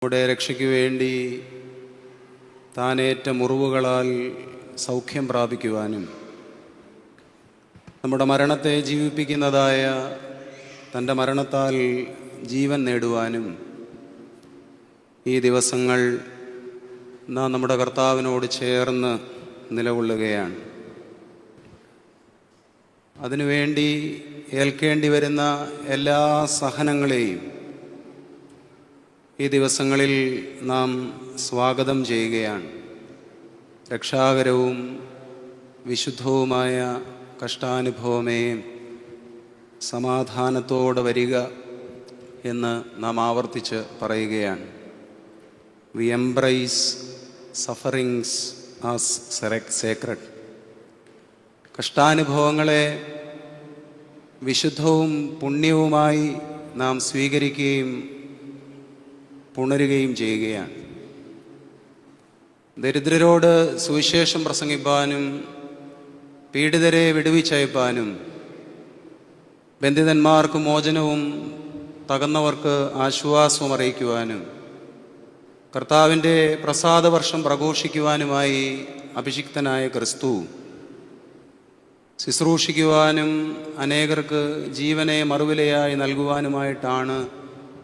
നമ്മുടെ രക്ഷയ്ക്ക് വേണ്ടി താനേറ്റ മുറിവുകളാൽ സൗഖ്യം പ്രാപിക്കുവാനും നമ്മുടെ മരണത്തെ ജീവിപ്പിക്കുന്നതായ തൻ്റെ മരണത്താൽ ജീവൻ നേടുവാനും ഈ ദിവസങ്ങൾ നാം നമ്മുടെ കർത്താവിനോട് ചേർന്ന് നിലകൊള്ളുകയാണ്. അതിനുവേണ്ടി ഏൽക്കേണ്ടി വരുന്ന എല്ലാ സഹനങ്ങളെയും ഈ ദിവസങ്ങളിൽ നാം സ്വാഗതം ചെയ്യുകയാണ്. രക്ഷാകരവും വിശുദ്ധവുമായ കഷ്ടാനുഭവമേ, സമാധാനത്തോടെ വരിക എന്ന് നാം ആവർത്തിച്ച് പറയുകയാണ്. We embrace sufferings as sacred. കഷ്ടാനുഭവങ്ങളെ വിശുദ്ധവും പുണ്യവുമായി നാം സ്വീകരിക്കുകയും പുണരുകയും ചെയ്യുകയാണ്. ദരിദ്രരോട് സുവിശേഷം പ്രസംഗിപ്പാനും പീഡിതരെ വിടുവിച്ചയപ്പാനും ബന്ധിതന്മാർക്ക് മോചനവും തകർന്നവർക്ക് ആശ്വാസവും അറിയിക്കുവാനും കർത്താവിൻ്റെ പ്രസാദവർഷം പ്രഘോഷിക്കുവാനുമായി അഭിഷിക്തനായ ക്രിസ്തു ശുശ്രൂഷിക്കുവാനും അനേകർക്ക് ജീവനെ മറുവിലയായി നൽകുവാനുമായിട്ടാണ്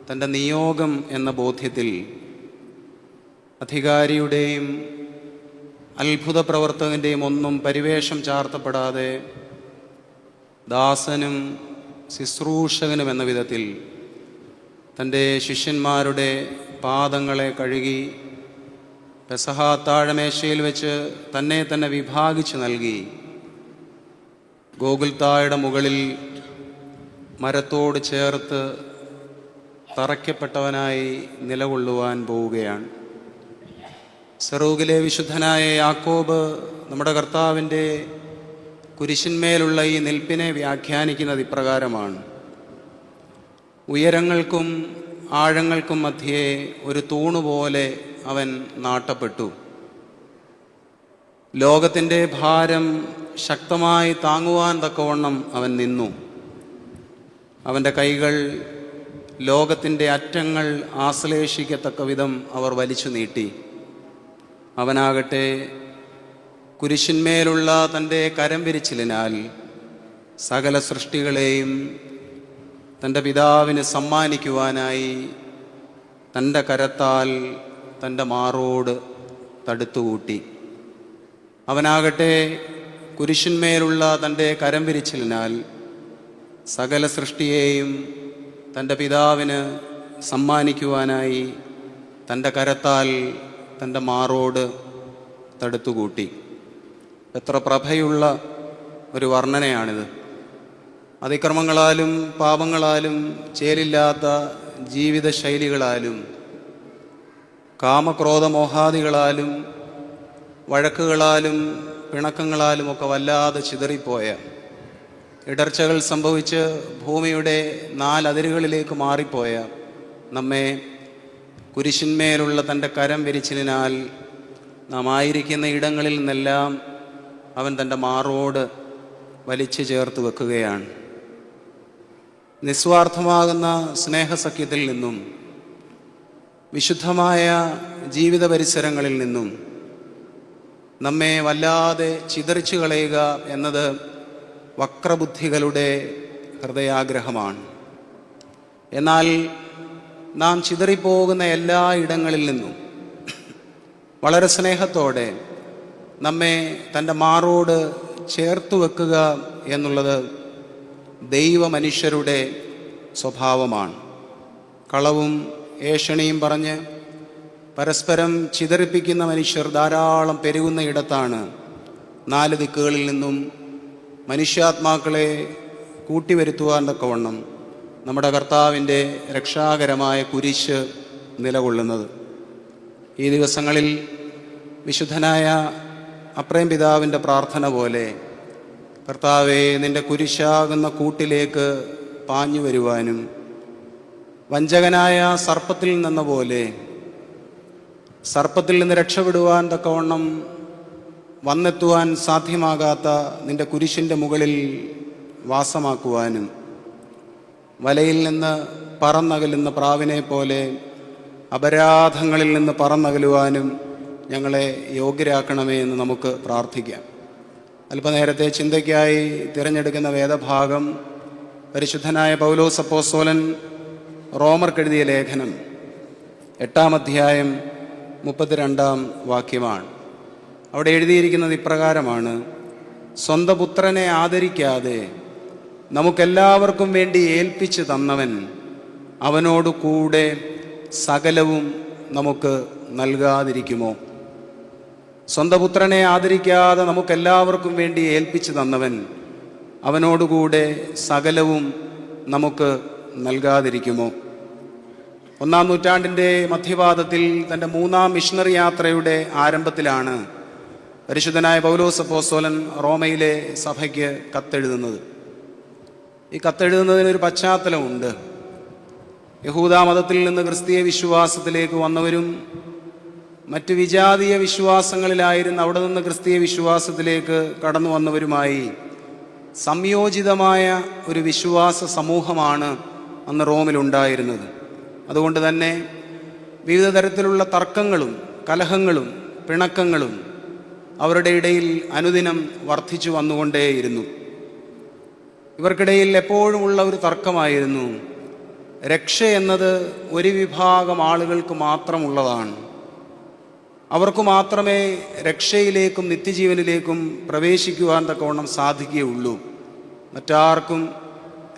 തൻ്റെ നിയോഗം എന്ന ബോധ്യത്തിൽ അധികാരിയുടെയും അത്ഭുത പ്രവർത്തകൻ്റെയും ഒന്നും പരിവേഷം ചാർത്തപ്പെടാതെ ദാസനും ശുശ്രൂഷകനും എന്ന വിധത്തിൽ തൻ്റെ ശിഷ്യന്മാരുടെ പാദങ്ങളെ കഴുകി പെസഹ താഴമേശയിൽ വെച്ച് തന്നെ വിഭാഗിച്ച് നൽകി ഗോകുൽത്തായുടെ മുകളിൽ മരത്തോട് ചേർത്ത് തറയ്ക്കപ്പെട്ടവനായി നിലകൊള്ളുവാൻ പോവുകയാണ്. സെറൂഗിലെ വിശുദ്ധനായ യാക്കോബ് നമ്മുടെ കർത്താവിൻ്റെ കുരിശിന്മേലുള്ള ഈ നിൽപ്പിനെ വ്യാഖ്യാനിക്കുന്നത് ഇപ്രകാരമാണ്: ഉയരങ്ങൾക്കും ആഴങ്ങൾക്കും മധ്യേ ഒരു തൂണുപോലെ അവൻ നാട്ടപ്പെട്ടു. ലോകത്തിൻ്റെ ഭാരം ശക്തമായി താങ്ങുവാൻ തക്കവണ്ണം അവൻ നിന്നു. അവൻ്റെ കൈകൾ ലോകത്തിൻ്റെ അറ്റങ്ങൾ ആശ്ലേഷിക്കത്തക്ക വിധം അവർ വലിച്ചു നീട്ടി. അവനാകട്ടെ കുരിശിന്മേലുള്ള തൻ്റെ കരം വിരിച്ചിലിനാൽ സകല സൃഷ്ടികളെയും തൻ്റെ പിതാവിന് സമ്മാനിക്കുവാനായി തൻ്റെ കരത്താൽ തൻ്റെ മാറോട് തടുത്തുകൂട്ടി. അവനാകട്ടെ കുരിശിന്മേലുള്ള തൻ്റെ കരം വിരിച്ചിലിനാൽ സകല സൃഷ്ടിയെയും തൻ്റെ പിതാവിന് സമ്മാനിക്കുവാനായി തൻ്റെ കരത്താൽ തൻ്റെ മാറോട് തടുത്തുകൂട്ടി. എത്ര പ്രഭയുള്ള ഒരു വർണ്ണനയാണിത്! അതിക്രമങ്ങളാലും പാപങ്ങളാലും ചേലില്ലാത്ത ജീവിത ശൈലികളാലും കാമക്രോധമോഹാദികളാലും വഴക്കുകളാലും പിണക്കങ്ങളാലും ഒക്കെ വല്ലാതെ ചിതറിപ്പോയ, ഇടർച്ചകൾ സംഭവിച്ച് ഭൂമിയുടെ നാലതിരുകളിലേക്ക് മാറിപ്പോയ നമ്മെ കുരിശിന്മേലുള്ള തൻ്റെ കരം വിരിച്ചിലിനാൽ നാം ആയിരിക്കുന്ന ഇടങ്ങളിൽ നിന്നെല്ലാം അവൻ തൻ്റെ മാറോട് വലിച്ചു ചേർത്ത് വെക്കുകയാണ്. നിസ്വാർത്ഥമാകുന്ന സ്നേഹസഖ്യത്തിൽ നിന്നും വിശുദ്ധമായ ജീവിത പരിസരങ്ങളിൽ നിന്നും നമ്മെ വല്ലാതെ ചിതറിച്ചു കളയുക എന്നത് വക്രബുദ്ധികളുടെ ഹൃദയാഗ്രഹമാണ്. എന്നാൽ നാം ചിതറിപ്പോകുന്ന എല്ലാ ഇടങ്ങളിൽ നിന്നും വളരെ സ്നേഹത്തോടെ നമ്മെ തൻ്റെ മാറോട് ചേർത്ത് വെക്കുക എന്നുള്ളത് ദൈവമനുഷ്യരുടെ സ്വഭാവമാണ്. കളവും ഏഷണിയും പറഞ്ഞ് പരസ്പരം ചിതറിപ്പിക്കുന്ന മനുഷ്യർ ധാരാളം പെരുകുന്ന ഇടത്താണ് നാല് ദിക്കുകളിൽ നിന്നും മനുഷ്യാത്മാക്കളെ കൂട്ടിവരുത്തുവാൻ തക്കവണ്ണം നമ്മുടെ കർത്താവിൻ്റെ രക്ഷാകരമായ കുരിശ് നിലകൊള്ളുന്നത്. ഈ ദിവസങ്ങളിൽ വിശുദ്ധനായ അപ്രേം പിതാവിൻ്റെ പ്രാർത്ഥന പോലെ, കർത്താവേ, നിൻ്റെ കുരിശാകുന്ന കൂട്ടിലേക്ക് പാഞ്ഞു വരുവാനും വഞ്ചകനായ സർപ്പത്തിൽ നിന്ന പോലെ സർപ്പത്തിൽ നിന്ന് രക്ഷപ്പെടുവാൻ തക്കവണ്ണം വന്നെത്തുവാൻ സാധ്യമാകാത്ത നിൻ്റെ കുരിശിൻ്റെ മുകളിൽ വാസമാക്കുവാനും വലയിൽ നിന്ന് പറന്നകലുന്ന പ്രാവിനെ പോലെ അപരാധങ്ങളിൽ നിന്ന് പറന്നകലുവാനും ഞങ്ങളെ യോഗ്യരാക്കണമേ എന്ന് നമുക്ക് പ്രാർത്ഥിക്കാം. അല്പനേരത്തെ ചിന്തയ്ക്കായി തിരഞ്ഞെടുക്കുന്ന വേദഭാഗം പരിശുദ്ധനായ പൗലോസ് അപ്പോസ്തലൻ റോമർക്കെഴുതിയ ലേഖനം 8-ാം അധ്യായം 32-ാം വാക്യമാണ്. അവിടെ എഴുതിയിരിക്കുന്നത് ഇപ്രകാരമാണ്: സ്വന്തം പുത്രനെ ആദരിക്കാതെ നമുക്കെല്ലാവർക്കും വേണ്ടി ഏൽപ്പിച്ചു തന്നവൻ അവനോട് കൂടെ സകലവും നമുക്ക് നൽകാതിരിക്കുമോ? സ്വന്തം പുത്രനെ ആദരിക്കാതെ നമുക്കെല്ലാവർക്കും വേണ്ടി ഏൽപ്പിച്ചു തന്നവൻ അവനോടുകൂടെ സകലവും നമുക്ക് നൽകാതിരിക്കുമോ? 1-ാം നൂറ്റാണ്ടിൻ്റെ മധ്യപാദത്തിൽ തൻ്റെ 3-ാം മിഷണറി യാത്രയുടെ ആരംഭത്തിലാണ് പരിശുദ്ധനായ പൗലോസ് അപ്പോസ്തലൻ റോമയിലെ സഭയ്ക്ക് കത്തെഴുതുന്നത്. ഈ കത്തെഴുതുന്നതിനൊരു പശ്ചാത്തലമുണ്ട്. യഹൂദ മതത്തിൽ നിന്ന് ക്രിസ്തീയ വിശ്വാസത്തിലേക്ക് വന്നവരും മറ്റ് വിജാതീയ വിശ്വാസങ്ങളിലായിരുന്നു അവിടെ നിന്ന് ക്രിസ്തീയ വിശ്വാസത്തിലേക്ക് കടന്നു വന്നവരുമായി സംയോജിതമായ ഒരു വിശ്വാസ സമൂഹമാണ് അന്ന് റോമിലുണ്ടായിരുന്നത്. അതുകൊണ്ട് തന്നെ വിവിധ തരത്തിലുള്ള തർക്കങ്ങളും കലഹങ്ങളും പിണക്കങ്ങളും അവരുടെ ഇടയിൽ അനുദിനം വർദ്ധിച്ചു വന്നുകൊണ്ടേയിരുന്നു. ഇവർക്കിടയിൽ എപ്പോഴുമുള്ള ഒരു തർക്കമായിരുന്നു, രക്ഷ എന്നത് ഒരു വിഭാഗം ആളുകൾക്ക് മാത്രമുള്ളതാണ്. അവർക്ക് മാത്രമേ രക്ഷയിലേക്കും നിത്യജീവനിലേക്കും പ്രവേശിക്കുവാൻ തക്കവണ്ണം സാധിക്കുകയുള്ളൂ. മറ്റാർക്കും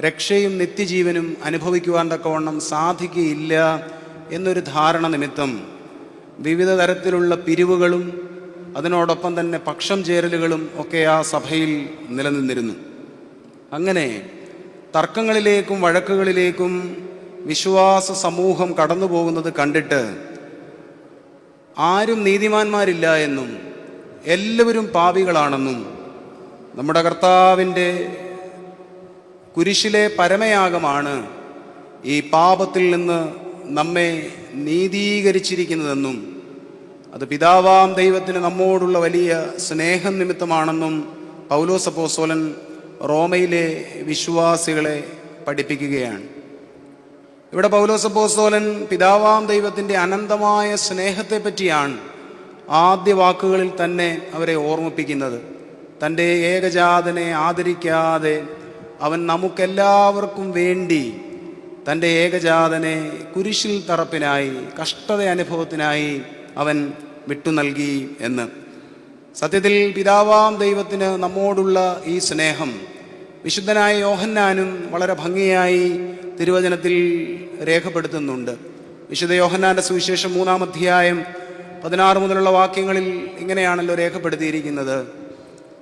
രക്ഷയും നിത്യജീവനും അനുഭവിക്കുവാൻ തക്കവണ്ണം സാധിക്കുകയില്ല എന്നൊരു ധാരണ നിമിത്തം വിവിധ തരത്തിലുള്ള പിരിവുകളും അതിനോടൊപ്പം തന്നെ പക്ഷം ചേരലുകളും ഒക്കെ ആ സഭയിൽ നിലനിന്നിരുന്നു. അങ്ങനെ തർക്കങ്ങളിലേക്കും വഴക്കുകളിലേക്കും വിശ്വാസ സമൂഹം കടന്നു പോകുന്നത് കണ്ടിട്ട് ആരും നീതിമാന്മാരില്ല എന്നും എല്ലാവരും പാപികളാണെന്നും നമ്മുടെ കർത്താവിൻ്റെ കുരിശിലെ പരമയാഗമാണ് ഈ പാപത്തിൽ നിന്ന് നമ്മെ നീതീകരിച്ചിരിക്കുന്നതെന്നും അത് പിതാവാം ദൈവത്തിന് നമ്മോടുള്ള വലിയ സ്നേഹം നിമിത്തമാണെന്നും പൗലോസ് അപ്പോസ്തലൻ റോമയിലെ വിശ്വാസികളെ പഠിപ്പിക്കുകയാണ്. ഇവിടെ പൗലോസ് അപ്പോസ്തലൻ പിതാവാം ദൈവത്തിൻ്റെ അനന്തമായ സ്നേഹത്തെ പറ്റിയാണ് ആദ്യ വാക്കുകളിൽ തന്നെ അവരെ ഓർമ്മിപ്പിക്കുന്നത്. തൻ്റെ ഏകജാതനെ ആദരിക്കാതെ അവൻ നമുക്കെല്ലാവർക്കും വേണ്ടി തൻ്റെ ഏകജാതനെ കുരിശിൽ തറപ്പിനായി കഷ്ടത അനുഭവത്തിനായി അവൻ വിട്ടു നൽകി എന്ന്. സത്യത്തിൽ പിതാവാം ദൈവത്തിന് നമ്മോടുള്ള ഈ സ്നേഹം വിശുദ്ധനായ യോഹന്നാനും വളരെ ഭംഗിയായി തിരുവചനത്തിൽ രേഖപ്പെടുത്തുന്നുണ്ട്. വിശുദ്ധ യോഹന്നാൻ്റെ സുവിശേഷം 3-ാം അധ്യായം 16 മുതലുള്ള വാക്യങ്ങളിൽ ഇങ്ങനെയാണല്ലോ രേഖപ്പെടുത്തിയിരിക്കുന്നത്: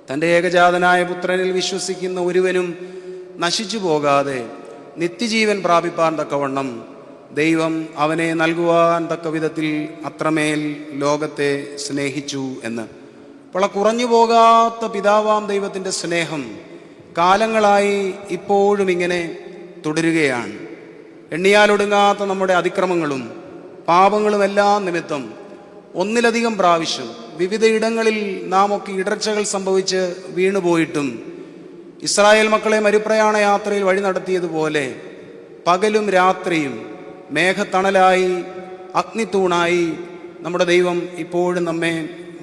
തൻ്റെ ഏകജാതനായ പുത്രനിൽ വിശ്വസിക്കുന്ന ഒരുവനും നശിച്ചു പോകാതെ നിത്യജീവൻ പ്രാപിപ്പാൻ തക്കവണ്ണം ദൈവം അവനെ നൽകുവാൻ തക്ക വിധത്തിൽ അത്രമേൽ ലോകത്തെ സ്നേഹിച്ചു എന്ന്. അപ്പോൾ കുറഞ്ഞു പോകാത്ത പിതാവാം ദൈവത്തിൻ്റെ സ്നേഹം കാലങ്ങളായി ഇപ്പോഴും ഇങ്ങനെ തുടരുകയാണ്. എണ്ണിയാലൊടുങ്ങാത്ത നമ്മുടെ അതിക്രമങ്ങളും പാപങ്ങളും എല്ലാം നിമിത്തം ഒന്നിലധികം പ്രാവശ്യം വിവിധ ഇടങ്ങളിൽ നാം ഒക്കെ ഇടർച്ചകൾ സംഭവിച്ച് വീണുപോയിട്ടും ഇസ്രായേൽ മക്കളെ മരുപ്രയാണ യാത്രയിൽ വഴി നടത്തിയതുപോലെ പകലും രാത്രിയും മേഘത്തണലായി അഗ്നിത്തൂണായി നമ്മുടെ ദൈവം ഇപ്പോഴും നമ്മെ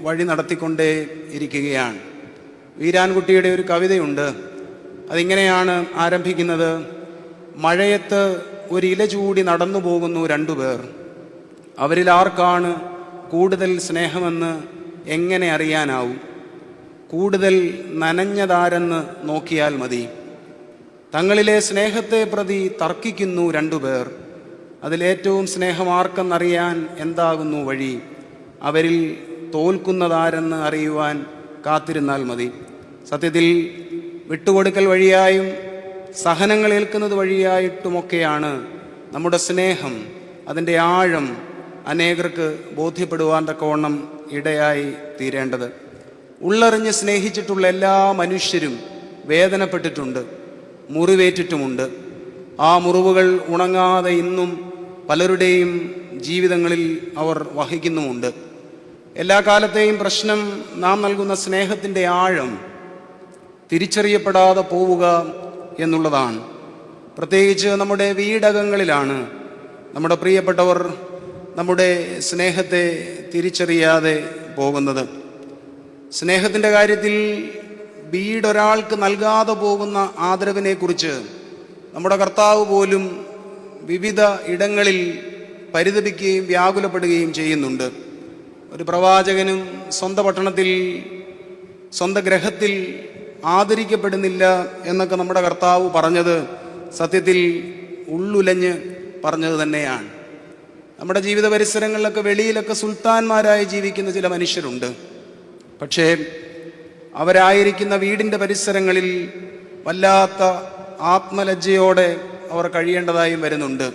വഴി നടത്തിക്കൊണ്ടേ ഇരിക്കുകയാണ്. വീരാൻകുട്ടിയുടെ ഒരു കവിതയുണ്ട്. അതിങ്ങനെയാണ് ആരംഭിക്കുന്നത്: മഴയത്ത് ഒരില ചൂടി നടന്നു പോകുന്നു 2 പേർ, അവരിൽ ആർക്കാണ് കൂടുതൽ സ്നേഹമെന്ന് എങ്ങനെ അറിയാനാവും? കൂടുതൽ നനഞ്ഞതാരെന്ന് നോക്കിയാൽ മതി. തങ്ങളിലെ സ്നേഹത്തെ പ്രതി തർക്കിക്കുന്നു 2 പേർ, അതിലേറ്റവും സ്നേഹം ആർക്കെന്നറിയാൻ എന്താകുന്നു വഴി? അവരിൽ തോൽക്കുന്നതാരെന്ന് അറിയുവാൻ കാത്തിരുന്നാൽ മതി. സത്യത്തിൽ വിട്ടുകൊടുക്കൽ വഴിയായും സഹനങ്ങൾ ഏൽക്കുന്നത് വഴിയായിട്ടുമൊക്കെയാണ് നമ്മുടെ സ്നേഹം അതിൻ്റെ ആഴം അനേകർക്ക് ബോധ്യപ്പെടുവാൻ തക്കവണ്ണം ഇടയായി തീരേണ്ടത്. ഉള്ളറിഞ്ഞ് സ്നേഹിച്ചിട്ടുള്ള എല്ലാ മനുഷ്യരും വേദനപ്പെട്ടിട്ടുണ്ട്, മുറിവേറ്റിട്ടുമുണ്ട്. ആ മുറിവുകൾ ഉണങ്ങാതെ ഇന്നും പലരുടെയും ജീവിതങ്ങളിൽ അവർ വഹിക്കുന്നുമുണ്ട്. എല്ലാ കാലത്തെയും പ്രശ്നം നാം നൽകുന്ന സ്നേഹത്തിൻ്റെ ആഴം തിരിച്ചറിയപ്പെടാതെ പോവുക എന്നുള്ളതാണ്. പ്രത്യേകിച്ച് നമ്മുടെ വീടകങ്ങളിലാണ് നമ്മുടെ പ്രിയപ്പെട്ടവർ നമ്മുടെ സ്നേഹത്തെ തിരിച്ചറിയാതെ പോകുന്നത്. സ്നേഹത്തിൻ്റെ കാര്യത്തിൽ വീടൊരാൾക്ക് നൽകാതെ പോകുന്ന ആദരവിനെക്കുറിച്ച് നമ്മുടെ കർത്താവ് പോലും വിവിധ ഇടങ്ങളിൽ പരിതപിക്കുകയും വ്യാകുലപ്പെടുകയും ചെയ്യുന്നുണ്ട്. ഒരു പ്രവാചകനും സ്വന്തം പട്ടണത്തിൽ സ്വന്തം ഗ്രഹത്തിൽ ആദരിക്കപ്പെടുന്നില്ല എന്നൊക്കെ നമ്മുടെ കർത്താവ് പറഞ്ഞത് സത്യത്തിൽ ഉള്ളുലഞ്ഞ് പറഞ്ഞത് തന്നെയാണ്. നമ്മുടെ ജീവിത പരിസരങ്ങളിലൊക്കെ വെളിയിലൊക്കെ സുൽത്താന്മാരായി ജീവിക്കുന്ന ചില മനുഷ്യരുണ്ട്. പക്ഷേ അവരായിരിക്കുന്ന വീടിൻ്റെ പരിസരങ്ങളിൽ വല്ലാത്ത ആത്മലജ്ജയോടെ അവർ കഴിയേണ്ടതായും വരുന്നുണ്ട്.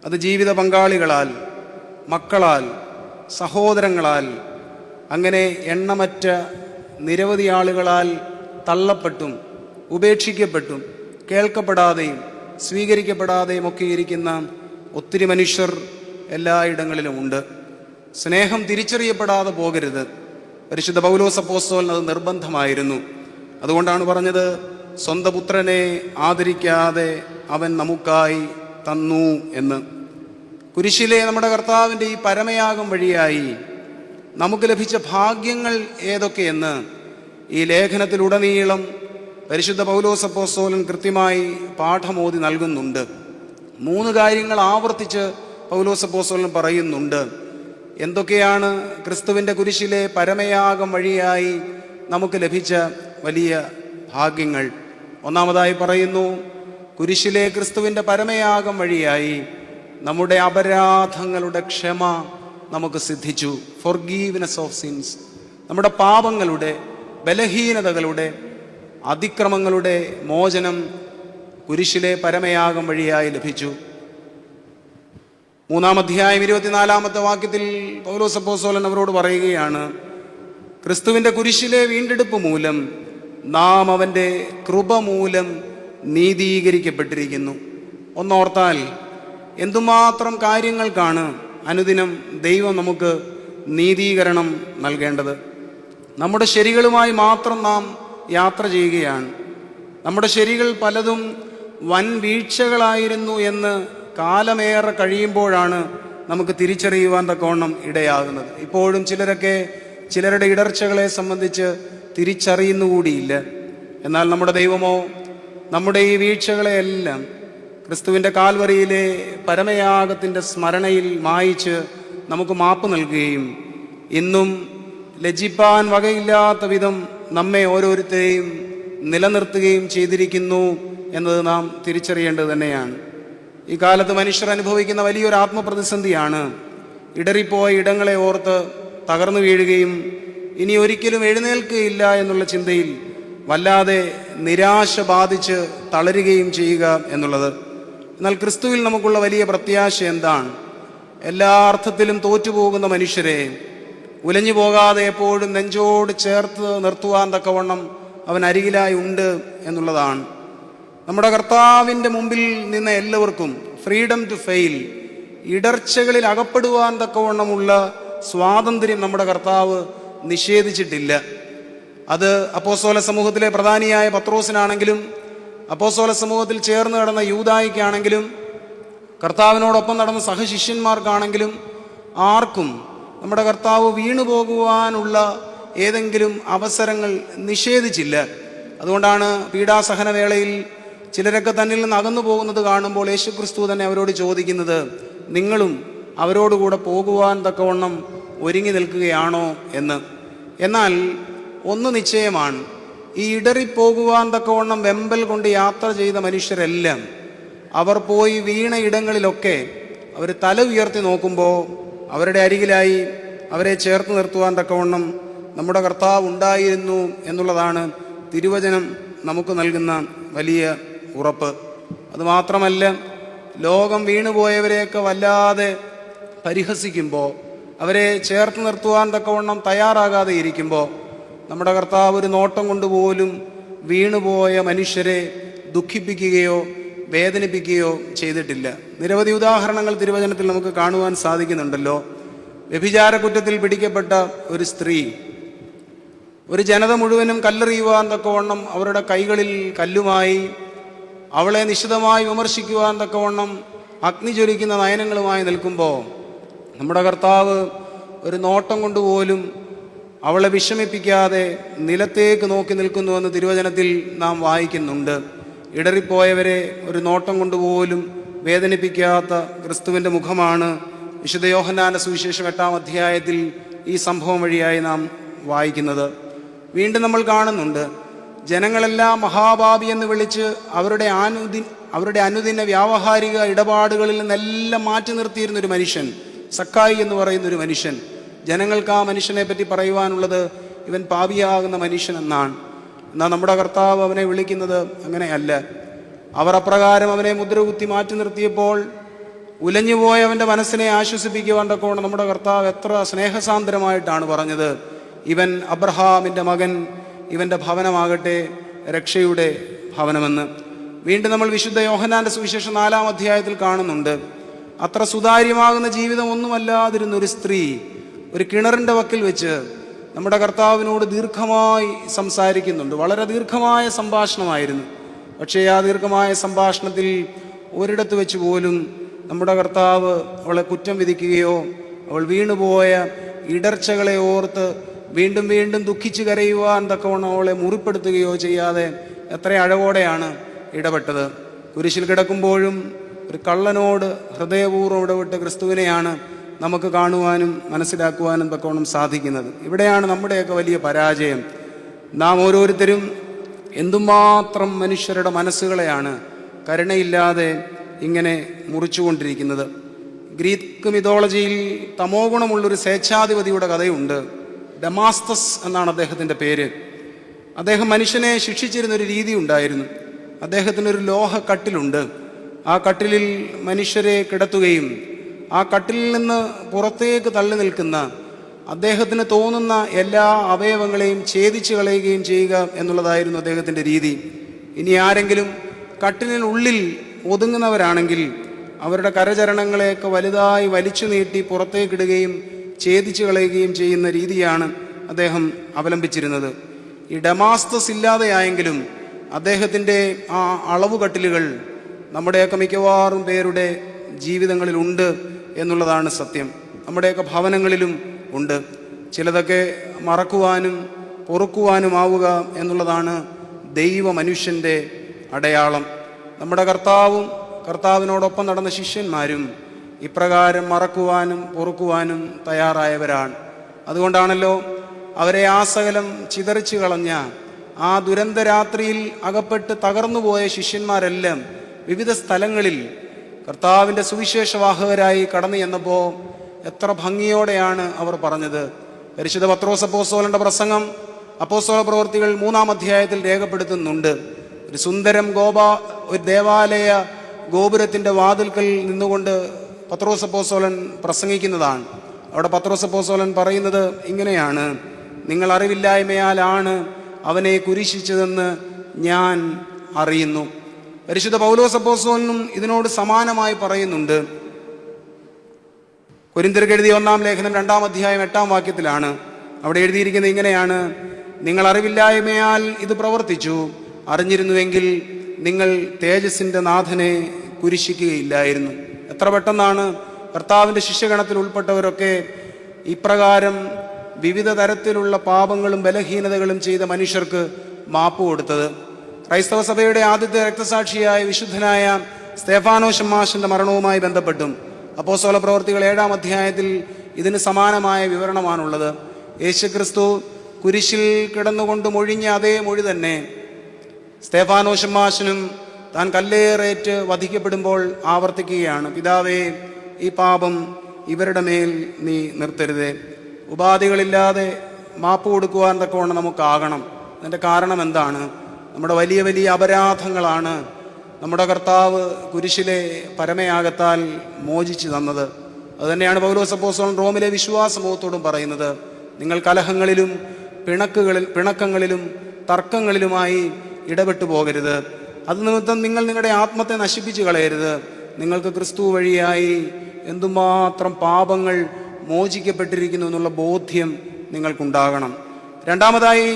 അത് ജീവിത പങ്കാളികളാൽ, മക്കളാൽ, സഹോദരങ്ങളാൽ, അങ്ങനെ എണ്ണമറ്റ നിരവധി ആളുകളാൽ തള്ളപ്പെട്ടും ഉപേക്ഷിക്കപ്പെട്ടും കേൾക്കപ്പെടാതെയും സ്വീകരിക്കപ്പെടാതെയും ഒക്കെ ഇരിക്കുന്ന ഒത്തിരി മനുഷ്യർ എല്ലായിടങ്ങളിലുമുണ്ട്. സ്നേഹം തിരിച്ചറിയപ്പെടാതെ പോകരുത്. പരിശുദ്ധ പൗലോസ് അപ്പോസ്തലൻ അത് നിർബന്ധമായിരുന്നു. അതുകൊണ്ടാണ് പറഞ്ഞത്, സ്വന്തം പുത്രനെ ആദരിക്കാതെ അവൻ നമുക്കായി തന്നു എന്ന്. കുരിശിലെ നമ്മുടെ കർത്താവിൻ്റെ ഈ പരമയാഗം വഴിയായി നമുക്ക് ലഭിച്ച ഭാഗ്യങ്ങൾ ഏതൊക്കെയെന്ന് ഈ ലേഖനത്തിലുടനീളം പരിശുദ്ധ പൗലോസ് അപ്പോസ്തലൻ കൃത്യമായി പാഠമോദി നൽകുന്നുണ്ട്. 3 കാര്യങ്ങൾ ആവർത്തിച്ച് പൗലോസ് അപ്പോസ്തലൻ പറയുന്നുണ്ട്. എന്തൊക്കെയാണ് ക്രിസ്തുവിൻ്റെ കുരിശിലെ പരമയാഗം വഴിയായി നമുക്ക് ലഭിച്ച വലിയ ഭാഗ്യങ്ങൾ? ഒന്നാമതായി പറയുന്നു, കുരിശിലെ ക്രിസ്തുവിൻ്റെ പരമയാഗം വഴിയായി നമ്മുടെ അപരാധങ്ങളുടെ ക്ഷമ നമുക്ക് സിദ്ധിച്ചു. Forgiveness of since. നമ്മുടെ പാപങ്ങളുടെ, ബലഹീനതകളുടെ, അതിക്രമങ്ങളുടെ മോചനം കുരിശിലെ പരമയാഗം വഴിയായി ലഭിച്ചു. 3-ാം അധ്യായം 24-ാമത്തെ വാക്യത്തിൽ പൗലോസ് അപ്പോസ്തലൻ അവരോട് പറയുകയാണ്, ക്രിസ്തുവിൻ്റെ കുരിശിലെ വീണ്ടെടുപ്പ് മൂലം നാം അവൻ്റെ കൃപ മൂലം നീതീകരിക്കപ്പെട്ടിരിക്കുന്നു. ഒന്നോർത്താൽ എന്തുമാത്രം കാര്യങ്ങൾക്കാണ് അനുദിനം ദൈവം നമുക്ക് നീതീകരണം നൽകേണ്ടത്. നമ്മുടെ ശരികളുമായി മാത്രം നാം യാത്ര ചെയ്യുകയാണ്. നമ്മുടെ ശരികൾ പലതും വൻ വീഴ്ചകളായിരുന്നു എന്ന് കാലമേറെ കഴിയുമ്പോഴാണ് നമുക്ക് തിരിച്ചറിയുവാൻ തക്കവണ്ണം ഇടയാകുന്നത്. ഇപ്പോഴും ചിലരൊക്കെ ചിലരുടെ ഇടർച്ചകളെ സംബന്ധിച്ച് തിരിച്ചറിയുന്നുകൂടിയില്ല. എന്നാൽ നമ്മുടെ ദൈവമോ നമ്മുടെ ഈ വീഴ്ചകളെയെല്ലാം ക്രിസ്തുവിൻ്റെ കാൽവറിയിലെ പരമയാഗത്തിൻ്റെ സ്മരണയിൽ മായിച്ച് നമുക്ക് മാപ്പ് നൽകുകയും ഇന്നും ലജ്ജിപ്പാൻ വകയില്ലാത്ത വിധം നമ്മെ ഓരോരുത്തരെയും നിലനിർത്തുകയും ചെയ്തിരിക്കുന്നു എന്നത് നാം തിരിച്ചറിയേണ്ടത് തന്നെയാണ്. ഈ കാലത്ത് മനുഷ്യർ അനുഭവിക്കുന്ന വലിയൊരു ആത്മപ്രതിസന്ധിയാണ്. ഇടറിപ്പോയ ഇടങ്ങളെ ഓർത്ത് തകർന്നു വീഴുകയും ഇനി ഒരിക്കലും എഴുന്നേൽക്കുകയില്ല എന്നുള്ള ചിന്തയിൽ വല്ലാതെ നിരാശ ബാധിച്ച് തളരുകയും ചെയ്യുക എന്നുള്ളത്. എന്നാൽ ക്രിസ്തുവിൽ നമുക്കുള്ള വലിയ പ്രത്യാശ എന്താണ്? എല്ലാ അർത്ഥത്തിലും തോറ്റുപോകുന്ന മനുഷ്യരെ ഉലഞ്ഞു പോകാതെ എപ്പോഴും നെഞ്ചോട് ചേർത്ത് നിർത്തുവാൻ തക്കവണ്ണം അവൻ അരികിലായി ഉണ്ട് എന്നുള്ളതാണ്. നമ്മുടെ കർത്താവിൻ്റെ മുമ്പിൽ നിന്ന് എല്ലാവർക്കും ഫ്രീഡം ടു ഫെയിൽ, ഇടർച്ചകളിൽ അകപ്പെടുവാൻ തക്കവണ്ണമുള്ള സ്വാതന്ത്ര്യം നമ്മുടെ കർത്താവ് നിഷേധിച്ചിട്ടില്ല. അത് അപ്പോസ്തല സമൂഹത്തിലെ പ്രധാനിയായ പത്രോസിനാണെങ്കിലും അപ്പോസ്തല സമൂഹത്തിൽ ചേർന്ന് നടന്ന യൂദായിക്കാണെങ്കിലും കർത്താവിനോടൊപ്പം നടന്ന സഹശിഷ്യന്മാർക്കാണെങ്കിലും ആർക്കും നമ്മുടെ കർത്താവ് വീണുപോകുവാനുള്ള ഏതെങ്കിലും അവസരങ്ങൾ നിഷേധിച്ചില്ല. അതുകൊണ്ടാണ് പീഡാസഹന വേളയിൽ ചിലരൊക്കെ തന്നിൽ നിന്ന് അകന്നു പോകുന്നത് കാണുമ്പോൾ യേശുക്രിസ്തു തന്നെ അവരോട് ചോദിക്കുന്നത്, നിങ്ങളും അവരോടുകൂടെ പോകുവാൻ തക്കവണ്ണം ഒരുങ്ങി നിൽക്കുകയാണോ എന്ന്. എന്നാൽ ഒന്ന് നിശ്ചയമാണ്, ഈ ഇടറിപ്പോകുവാൻ തക്കവണ്ണം വെമ്പൽ കൊണ്ട് യാത്ര ചെയ്ത മനുഷ്യരെല്ലാം അവർ പോയി വീണ ഇടങ്ങളിലൊക്കെ അവർ തല ഉയർത്തി നോക്കുമ്പോൾ അവരുടെ അരികിലായി അവരെ ചേർത്ത് നിർത്തുവാൻ തക്കവണ്ണം നമ്മുടെ കർത്താവ് ഉണ്ടായിരുന്നു എന്നുള്ളതാണ് തിരുവചനം നമുക്ക് നൽകുന്ന വലിയ ഉറപ്പ്. അതുമാത്രമല്ല, ലോകം വീണുപോയവരെയൊക്കെ വല്ലാതെ പരിഹസിക്കുമ്പോൾ, അവരെ ചേർത്ത് നിർത്തുവാൻ തക്കവണ്ണം തയ്യാറാകാതെ ഇരിക്കുമ്പോൾ നമ്മുടെ കർത്താവ് ഒരു നോട്ടം കൊണ്ടുപോലും വീണുപോയ മനുഷ്യരെ ദുഃഖിപ്പിക്കുകയോ വേദനിപ്പിക്കുകയോ ചെയ്തിട്ടില്ല. നിരവധി ഉദാഹരണങ്ങൾ തിരുവചനത്തിൽ നമുക്ക് കാണുവാൻ സാധിക്കുന്നുണ്ടല്ലോ. വ്യഭിചാര കുറ്റത്തിൽ പിടിക്കപ്പെട്ട ഒരു സ്ത്രീ ഒരു ജനത മുഴുവനും കല്ലെറിയുവാൻ തക്കവണ്ണം അവരുടെ കൈകളിൽ കല്ലുമായി, അവളെ നിശിതമായി വിമർശിക്കുവാൻ തക്കവണ്ണം അഗ്നി ജ്വലിക്കുന്ന നയനങ്ങളുമായി നിൽക്കുമ്പോൾ നമ്മുടെ കർത്താവ് ഒരു നോട്ടം കൊണ്ടുപോലും അവളെ വിഷമിപ്പിക്കാതെ നിലത്തേക്ക് നോക്കി നിൽക്കുന്നുവെന്ന് തിരുവചനത്തിൽ നാം വായിക്കുന്നുണ്ട്. ഇടറിപ്പോയവരെ ഒരു നോട്ടം കൊണ്ടുപോലും വേദനിപ്പിക്കാത്ത ക്രിസ്തുവിൻ്റെ മുഖമാണ് വിശുദ്ധ യോഹന്നാന്റെ സുവിശേഷം 8-ാം അധ്യായത്തിൽ ഈ സംഭവം വഴിയായി നാം വായിക്കുന്നത്. വീണ്ടും നമ്മൾ കാണുന്നുണ്ട്, ജനങ്ങളെല്ലാം മഹാപാപി എന്ന് വിളിച്ച് അവരുടെ അനുദിന വ്യാവഹാരിക ഇടപാടുകളിൽ നിന്നെല്ലാം മാറ്റി നിർത്തിയിരുന്നൊരു മനുഷ്യൻ, സക്കായി എന്ന് പറയുന്നൊരു മനുഷ്യൻ. ജനങ്ങൾക്ക് ആ മനുഷ്യനെ പറ്റി പറയുവാനുള്ളത് ഇവൻ പാപിയാകുന്ന മനുഷ്യൻ എന്നാണ്. എന്നാൽ നമ്മുടെ കർത്താവ് അവനെ വിളിക്കുന്നത് അങ്ങനെയല്ല. അവർ അപ്രകാരം അവനെ മുദ്രകുത്തി മാറ്റി നിർത്തിയപ്പോൾ ഉലഞ്ഞുപോയ അവൻ്റെ മനസ്സിനെ ആശ്വസിപ്പിക്കുവാൻ തക്കോണം നമ്മുടെ കർത്താവ് എത്ര സ്നേഹസാന്ദ്രമായിട്ടാണ് പറഞ്ഞത്, ഇവൻ അബ്രഹാമിൻ്റെ മകൻ, ഇവൻ്റെ ഭവനമാകട്ടെ രക്ഷയുടെ ഭവനമെന്ന്. വീണ്ടും നമ്മൾ വിശുദ്ധ യോഹന്നാന്റെ സുവിശേഷം 4-ാം അധ്യായത്തിൽ കാണുന്നുണ്ട്, അത്ര സുതാര്യമാകുന്ന ജീവിതം ഒന്നുമല്ലാതിരുന്ന ഒരു സ്ത്രീ ഒരു കിണറിൻ്റെ വക്കിൽ വെച്ച് നമ്മുടെ കർത്താവിനോട് ദീർഘമായി സംസാരിക്കുന്നുണ്ട്. വളരെ ദീർഘമായ സംഭാഷണമായിരുന്നു. പക്ഷേ ആ ദീർഘമായ സംഭാഷണത്തിൽ ഒരിടത്ത് വെച്ച് പോലും നമ്മുടെ കർത്താവ് അവളെ കുറ്റം വിധിക്കുകയോ അവൾ വീണുപോയ ഇടർച്ചകളെ ഓർത്ത് വീണ്ടും വീണ്ടും ദുഃഖിച്ച് കരയുവാൻ തക്കവണ്ണം അവളെ മുറിപ്പെടുത്തുകയോ ചെയ്യാതെ എത്ര അഴകോടെയാണ് ഇടപെട്ടത്. കുരിശിൽ കിടക്കുമ്പോഴും ഒരു കള്ളനോട് ഹൃദയപൂർവ്വം ഇടപെട്ട ക്രിസ്തുവിനെയാണ് നമുക്ക് കാണുവാനും മനസ്സിലാക്കുവാനും തക്കവണ്ണം സാധിക്കുന്നത്. ഇവിടെയാണ് നമ്മുടെയൊക്കെ വലിയ പരാജയം. നാം ഓരോരുത്തരും എന്തുമാത്രം മനുഷ്യരുടെ മനസ്സുകളെയാണ് കരുണയില്ലാതെ ഇങ്ങനെ മുറിച്ചുകൊണ്ടിരിക്കുന്നത്. ഗ്രീക്ക് മിഥോളജിയിൽ തമോ ഗുണമുള്ളൊരു സ്വേച്ഛാധിപതിയുടെ കഥയുണ്ട്. ഡമാസ്തസ് എന്നാണ് അദ്ദേഹത്തിൻ്റെ പേര്. അദ്ദേഹം മനുഷ്യനെ ശിക്ഷിച്ചിരുന്നൊരു രീതി ഉണ്ടായിരുന്നു. അദ്ദേഹത്തിനൊരു ലോഹ കട്ടിലുണ്ട്. ആ കട്ടിലിൽ മനുഷ്യരെ കിടത്തുകയും ആ കട്ടിലിൽ നിന്ന് പുറത്തേക്ക് തള്ളി നിൽക്കുന്ന അദ്ദേഹത്തിന് തോന്നുന്ന എല്ലാ അവയവങ്ങളെയും ഛേദിച്ച് കളയുകയും ചെയ്യുക എന്നുള്ളതായിരുന്നു അദ്ദേഹത്തിൻ്റെ രീതി. ഇനി ആരെങ്കിലും കട്ടിലിനുള്ളിൽ ഒതുങ്ങുന്നവരാണെങ്കിൽ അവരുടെ കരചരണങ്ങളെയൊക്കെ വലുതായി വലിച്ചു നീട്ടി പുറത്തേക്കിടുകയും ഛേദിച്ച് കളയുകയും ചെയ്യുന്ന രീതിയാണ് അദ്ദേഹം അവലംബിച്ചിരുന്നത്. ഈ ഡമാസ്തസ് ഇല്ലാതെയായെങ്കിലും അദ്ദേഹത്തിൻ്റെ ആ അളവുകട്ടിലുകൾ നമ്മുടെയൊക്കെ മിക്കവാറും പേരുടെ ജീവിതങ്ങളിലുണ്ട് എന്നുള്ളതാണ് സത്യം. നമ്മുടെയൊക്കെ ഭവനങ്ങളിലും ഉണ്ട്. ചിലതൊക്കെ മറക്കുവാനും പൊറുക്കുവാനുമാവുക എന്നുള്ളതാണ് ദൈവ മനുഷ്യൻ്റെ അടയാളം. നമ്മുടെ കർത്താവിനോടൊപ്പം നടന്ന ശിഷ്യന്മാരും ഇപ്രകാരം മറക്കുവാനും പൊറുക്കുവാനും തയ്യാറായവരാണ്. അതുകൊണ്ടാണല്ലോ അവരെ ആസകലം ചിതറിച്ചു കളഞ്ഞ ആ ദുരന്തരാത്രിയിൽ അകപ്പെട്ട് തകർന്നുപോയ ശിഷ്യന്മാരെല്ലാം വിവിധ സ്ഥലങ്ങളിൽ കർത്താവിൻ്റെ സുവിശേഷവാഹകരായി കടന്നു ചെന്നപ്പോൾ എത്ര ഭംഗിയോടെയാണ് അവർ പറഞ്ഞത്. പരിശുദ്ധ പത്രോസ് അപ്പോസ്തലന്റെ പ്രസംഗം അപ്പോസ്തല പ്രവൃത്തികൾ 3-ാം അധ്യായത്തിൽ രേഖപ്പെടുത്തുന്നുണ്ട്. ഒരു സുന്ദരം ഒരു ദേവാലയ ഗോപുരത്തിൻ്റെ വാതിൽക്കൽ നിന്നുകൊണ്ട് പത്രോസ് അപ്പോസ്തലൻ പ്രസംഗിക്കുന്നതാണ്. അവിടെ പത്രോസ് അപ്പോസ്തലൻ പറയുന്നത് ഇങ്ങനെയാണ്: നിങ്ങൾ അറിവില്ലായ്മയാലാണ് അവനെ കുരിശിച്ചതെന്ന് ഞാൻ അറിയുന്നു. പരിശുദ്ധ പൗലോസ് അപ്പോസ്തലനും ഇതിനോട് സമാനമായി പറയുന്നുണ്ട്. കൊരിന്ത്യർക്ക് എഴുതിയ 1-ാം ലേഖനം 2-ാം അധ്യായം 8-ാം വാക്യത്തിലാണ് അവിടെ എഴുതിയിരിക്കുന്നത് ഇങ്ങനെയാണ്: നിങ്ങൾ അറിവില്ലായ്മയാൽ ഇത് പ്രവർത്തിച്ചു, അറിഞ്ഞിരുന്നുവെങ്കിൽ നിങ്ങൾ തേജസ്സിൻ്റെ നാഥനെ കുരിശിക്കുകയില്ലായിരുന്നു. എത്ര പെട്ടെന്നാണ് കർത്താവിൻ്റെ ശിഷ്യഗണത്തിൽ ഉൾപ്പെട്ടവരൊക്കെ ഇപ്രകാരം വിവിധ തരത്തിലുള്ള പാപങ്ങളും ബലഹീനതകളും ചെയ്ത മനുഷ്യർക്ക് മാപ്പ് കൊടുത്തത്. ക്രൈസ്തവ സഭയുടെ ആദ്യത്തെ രക്തസാക്ഷിയായ വിശുദ്ധനായ സ്തേഫാനോസ് ശമ്മാശന്റെ മരണവുമായി ബന്ധപ്പെട്ടും അപ്പോസ്തല പ്രവൃത്തികൾ 7-ാം അധ്യായത്തിൽ ഇതിന് സമാനമായ വിവരണമാണുള്ളത്. യേശുക്രിസ്തു കുരിശിൽ കിടന്നുകൊണ്ട് മൊഴിഞ്ഞ അതേ മൊഴി തന്നെ സ്തേഫാനോസ് ശമ്മാശനും താൻ കല്ലേറേറ്റ് വധിക്കപ്പെടുമ്പോൾ ആവർത്തിക്കുകയാണ്: പിതാവേ, ഈ പാപം ഇവരുടെ മേൽ നീ നിർത്തരുതേ. ഉപാധികളില്ലാതെ മാപ്പ് കൊടുക്കുവാൻ തക്കവണ്ണം നമുക്കാകണം. അതിൻ്റെ കാരണം എന്താണ്? നമ്മുടെ വലിയ വലിയ അപരാധങ്ങളാണ് നമ്മുടെ കർത്താവ് കുരിശിലെ പരമയാഗത്താൽ മോചിച്ചു തന്നത്. അതുതന്നെയാണ് പൗലോസ് അപ്പോസ്തലൻ റോമിലെ വിശ്വാസ സമൂഹത്തോടും പറയുന്നത്: നിങ്ങൾ കലഹങ്ങളിലും പിണക്കങ്ങളിലും തർക്കങ്ങളിലുമായി ഇടപെട്ടു പോകരുത്. അത് നിമിത്തം നിങ്ങൾ നിങ്ങളുടെ ആത്മത്തെ നശിപ്പിച്ചു കളയരുത്. നിങ്ങൾക്ക് ക്രിസ്തു വഴിയായി എന്തുമാത്രം പാപങ്ങൾ മോചിക്കപ്പെട്ടിരിക്കുന്നു എന്നുള്ള ബോധ്യം നിങ്ങൾക്കുണ്ടാകണം. രണ്ടാമതായി